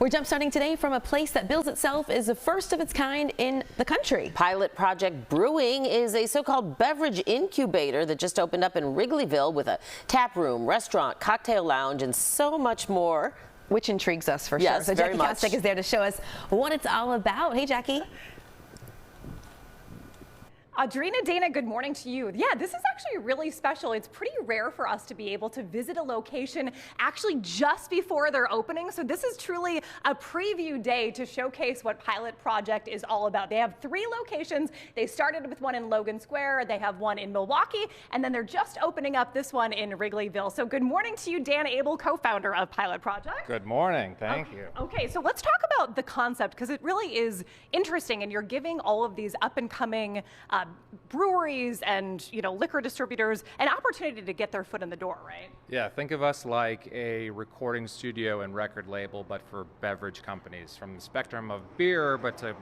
We're jumpstarting today from a place that bills itself as the first of its kind in the country. Pilot Project Brewing is a so-called beverage incubator that just opened up in Wrigleyville with a tap room, restaurant, cocktail lounge, and so much more. Which intrigues us for Yes, sure. So very Jackie much. Kostek is there to show us what it's all about. Hey, Jackie. Audrina, Dana, good morning to you. Yeah, this is actually really special. It's pretty rare for us to be able to visit a location actually just before they're opening. So this is truly a preview day to showcase what Pilot Project is all about. They have 3 locations. They started with one in Logan Square. They have one in Milwaukee, and then they're just opening up this one in Wrigleyville. So good morning to you, Dan Abel, co-founder of Pilot Project. Good morning, thank you. Okay, so let's talk about the concept because it really is interesting, and you're giving all of these up-and-coming breweries and liquor distributors an opportunity to get their foot in the door, right? Yeah, think of us like a recording studio and record label, but for beverage companies, from the spectrum of beer, but to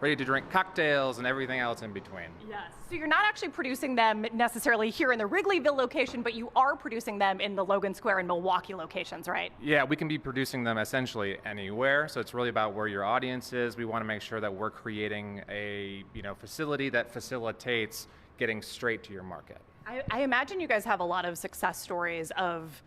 ready-to-drink cocktails and everything else in between. Yes. So you're not actually producing them necessarily here in the Wrigleyville location, but you are producing them in the Logan Square and Milwaukee locations, right? Yeah, we can be producing them essentially anywhere, so it's really about where your audience is. We want to make sure that we're creating a facility that facilitates getting straight to your market. I imagine you guys have a lot of success stories of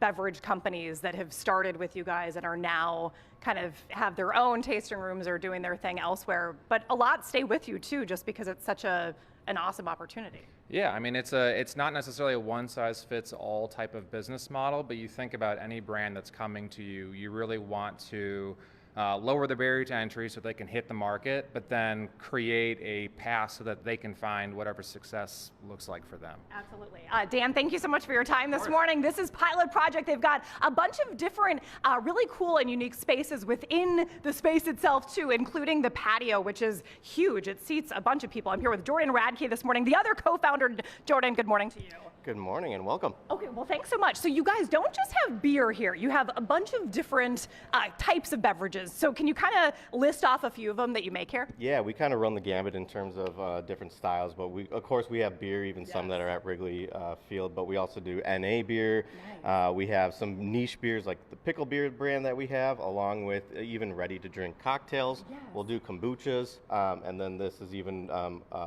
beverage companies that have started with you guys and are now kind of have their own tasting rooms or doing their thing elsewhere, but a lot stay with you too, just because it's such an awesome opportunity. Yeah, I mean, it's not necessarily a one-size-fits-all type of business model, but you think about any brand that's coming to you, you really want to lower the barrier to entry so they can hit the market, but then create a path so that they can find whatever success looks like for them. Absolutely. Dan, thank you so much for your time this morning. This is Pilot Project. They've got a bunch of different really cool and unique spaces within the space itself too, including the patio, which is huge. It seats a bunch of people. I'm here with Jordan Radke this morning, the other co-founder. Jordan, good morning to you. Good morning and welcome. Okay, well, thanks so much. So you guys don't just have beer here. You have a bunch of different types of beverages. So can you kind of list off a few of them that you make here? Yeah, we kind of run the gamut in terms of different styles, but of course we have beer, even some that are at Wrigley Field, but we also do NA beer. Nice. We have some niche beers like the pickle beer brand that we have, along with even ready to drink cocktails. Yes. We'll do kombuchas, and then this is even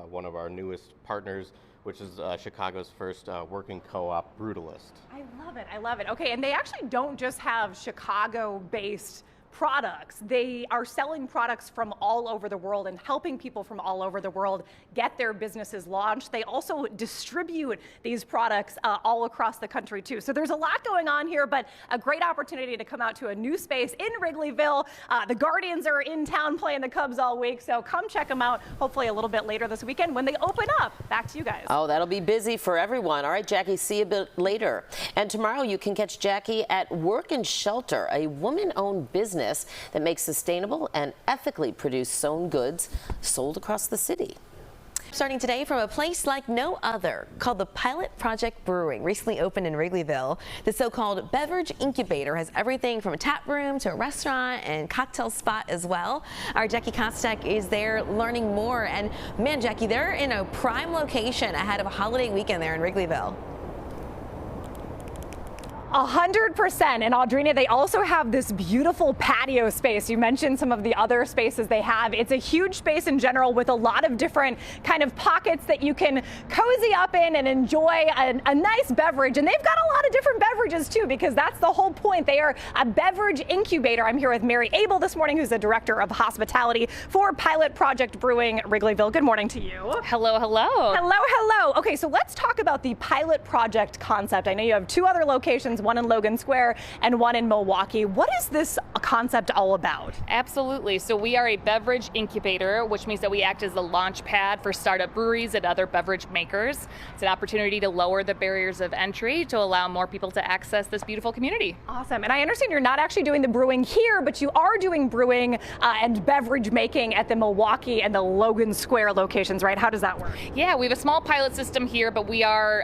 one of our newest partners, which is Chicago's first working co-op, Brutalist. I love it, I love it. Okay, and they actually don't just have Chicago-based products. They are selling products from all over the world and helping people from all over the world get their businesses launched. They also distribute these products all across the country too. So there's a lot going on here, but a great opportunity to come out to a new space in Wrigleyville. The Guardians are in town playing the Cubs all week, so come check them out hopefully a little bit later this weekend when they open up. Back to you guys. Oh, that'll be busy for everyone. All right, Jackie, see you a bit later. And tomorrow you can catch Jackie at Work and Shelter, a woman-owned business that makes sustainable and ethically produced sewn goods sold across the city. Starting today from a place like no other called the Pilot Project Brewing, recently opened in Wrigleyville. The so-called beverage incubator has everything from a tap room to a restaurant and cocktail spot as well. Our Jackie Kostek is there learning more. And man, Jackie, they're in a prime location ahead of a holiday weekend there in Wrigleyville. 100%. And Audrina, they also have this beautiful patio space. You mentioned some of the other spaces they have. It's a huge space in general with a lot of different kind of pockets that you can cozy up in and enjoy a nice beverage. And they've got a lot of different beverages too, because that's the whole point. They are a beverage incubator. I'm here with Mary Abel this morning, who's the director of hospitality for Pilot Project Brewing Wrigleyville. Good morning to you. Hello, hello. Hello, hello. Okay, so let's talk about the Pilot Project concept. I know you have 2 other locations, one in Logan Square and one in Milwaukee. What is this concept all about? Absolutely. So we are a beverage incubator, which means that we act as the launch pad for startup breweries and other beverage makers. It's an opportunity to lower the barriers of entry to allow more people to access this beautiful community. Awesome. And I understand you're not actually doing the brewing here, but you are doing brewing and beverage making at the Milwaukee and the Logan Square locations, right? How does that work? Yeah, we have a small pilot system here, but we are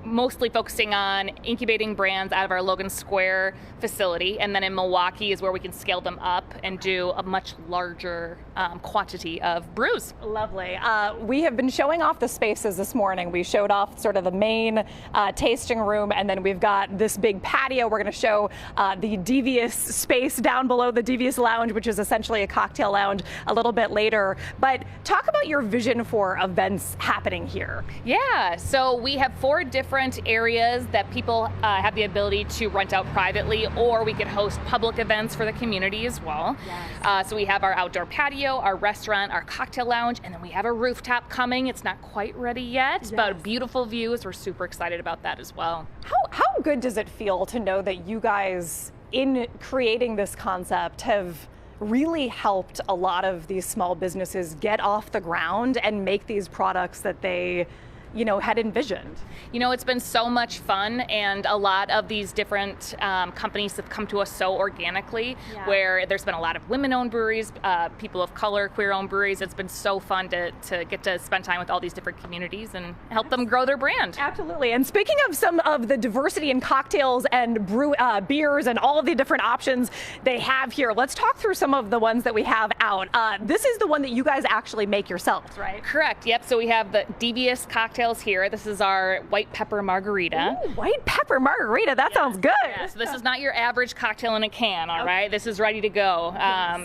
mostly focusing on incubating brands out of our Logan Square facility, and then in Milwaukee is where we can scale them up and do a much larger quantity of brews. Lovely. We have been showing off the spaces this morning. We showed off sort of the main tasting room, and then we've got this big patio. We're going to show the Devious space down below, the Devious Lounge, which is essentially a cocktail lounge, a little bit later. But talk about your vision for events happening here. Yeah, so we have 4 different areas that people have the ability to rent out privately, or we could host public events for the community as well. Yes. So we have our outdoor patio, our restaurant, our cocktail lounge, and then we have a rooftop coming. It's not quite ready yet, yes, but beautiful views. We're super excited about that as well. How good does it feel to know that you guys, in creating this concept, have really helped a lot of these small businesses get off the ground and make these products that they had envisioned? It's been so much fun, and a lot of these different companies have come to us so organically, where there's been a lot of women-owned breweries, people of color, queer-owned breweries. It's been so fun to get to spend time with all these different communities and help them grow their brand. Absolutely. And speaking of some of the diversity in cocktails and beers and all of the different options they have here, let's talk through some of the ones that we have out. This is the one that you guys actually make yourselves, right? Correct. Yep. So we have the Devious cocktails here. This is our white pepper margarita. Ooh, white pepper margarita. That sounds good. Yeah, so this is not your average cocktail in a can, all right? This is ready to go.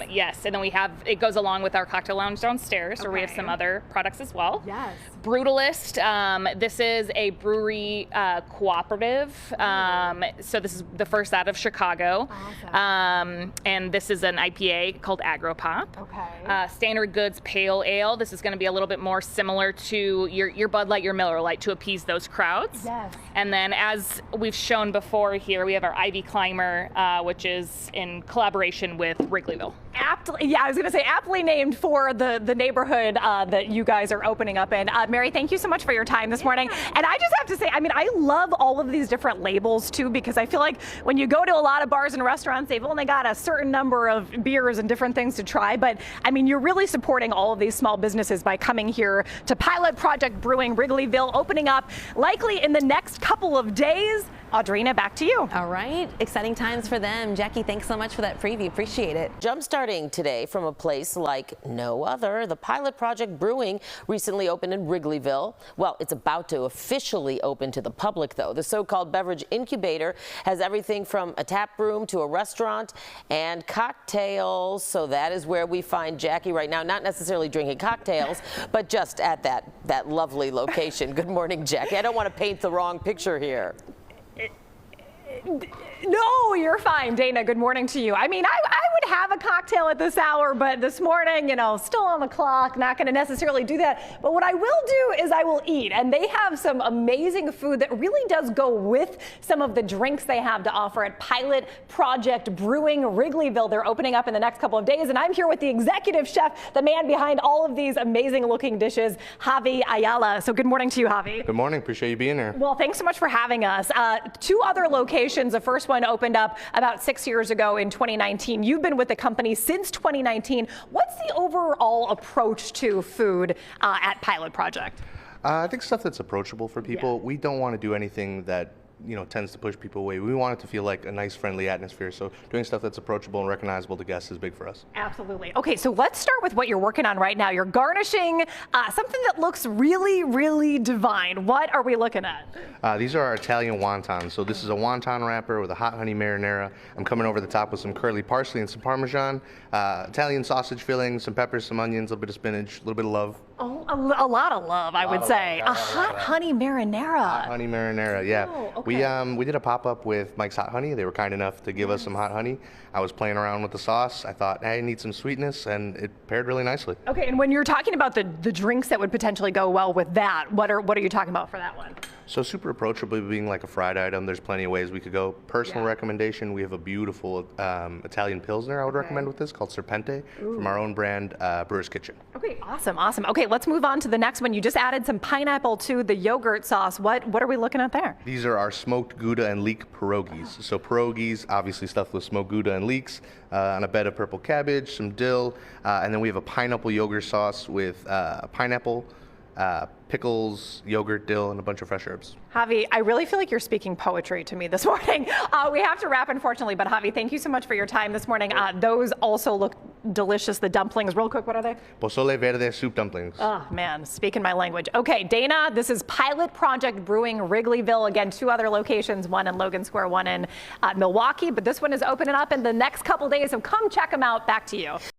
Yes. And then we have, it goes along with our cocktail lounge downstairs, where we have some other products as well. Yes. Brutalist. This is a brewery cooperative. So this is the first out of Chicago. Awesome. And this is an IPA called Agropop. Okay. Standard Goods Pale Ale. This is going to be a little bit more similar to your Bud Light, your Miller Lite, to appease those crowds. Yes. And then, as we've shown before here, we have our Ivy Climber, which is in collaboration with Wrigleyville. I was going to say aptly named for the neighborhood that you guys are opening up in. Mary, thank you so much for your time this morning. And I just have to say, I love all of these different labels too, because I feel like when you go to a lot of bars and restaurants, they've only got a certain number of beers and different things to try. But you're really supporting all of these small businesses by coming here to Pilot Project Brewing, Wrigleyville, opening up likely in the next couple of days. Audrina, back to you. All right, exciting times for them. Jackie, thanks so much for that preview. Appreciate it. Jumpstarting today from a place like no other, the Pilot Project Brewing recently opened in Wrigleyville. Well, it's about to officially open to the public, though. The so-called beverage incubator has everything from a tap room to a restaurant and cocktails. So that is where we find Jackie right now, not necessarily drinking cocktails, but just at that lovely location. Good morning, Jackie. I don't want to paint the wrong picture here. No, you're fine, Dana. Good morning to you. I would have a cocktail at this hour, but this morning, still on the clock, not going to necessarily do that. But what I will do is I will eat, and they have some amazing food that really does go with some of the drinks they have to offer at Pilot Project Brewing, Wrigleyville. They're opening up in the next couple of days, and I'm here with the executive chef, the man behind all of these amazing looking dishes, Javi Ayala. So good morning to you, Javi. Good morning. Appreciate you being here. Well, thanks so much for having us. 2 other locations. The first one opened up about 6 years ago in 2019. You've been with the company since 2019. What's the overall approach to food at Pilot Project? I think stuff that's approachable for people. We don't want to do anything that tends to push people away. We want it to feel like a nice, friendly atmosphere. So doing stuff that's approachable and recognizable to guests is big for us. Absolutely. Okay, so let's start with what you're working on right now. You're garnishing something that looks really, really divine. What are we looking at? These are our Italian wontons. So this is a wonton wrapper with a hot honey marinara. I'm coming over the top with some curly parsley and some Parmesan, Italian sausage filling, some peppers, some onions, a little bit of spinach, a little bit of love. Oh, a lot of love, I would say. A hot honey marinara. Hot honey marinara, yeah. Oh, okay. We did a pop-up with Mike's Hot Honey. They were kind enough to give us some hot honey. I was playing around with the sauce. I thought, hey, I need some sweetness, and it paired really nicely. Okay, and when you're talking about the drinks that would potentially go well with that, what are you talking about for that one? So super approachable, being like a fried item. There's plenty of ways we could go. Personal recommendation, we have a beautiful Italian Pilsner I would recommend with this called Serpente from our own brand, Brewer's Kitchen. Okay, awesome. Okay, let's move on to the next one. You just added some pineapple to the yogurt sauce. What are we looking at there? These are our smoked Gouda and leek pierogies. So pierogies, obviously stuffed with smoked Gouda and leeks, on a bed of purple cabbage, some dill, and then we have a pineapple yogurt sauce with pineapple, pickles, yogurt, dill, and a bunch of fresh herbs. Javi, I really feel like you're speaking poetry to me this morning. We have to wrap, unfortunately, but Javi, thank you so much for your time this morning. Those also look delicious, the dumplings. Real quick, what are they? Pozole verde soup dumplings. Oh, man, speaking my language. Okay, Dana, this is Pilot Project Brewing, Wrigleyville. Again, 2 other locations, one in Logan Square, one in Milwaukee, but this one is opening up in the next couple days, so come check them out. Back to you.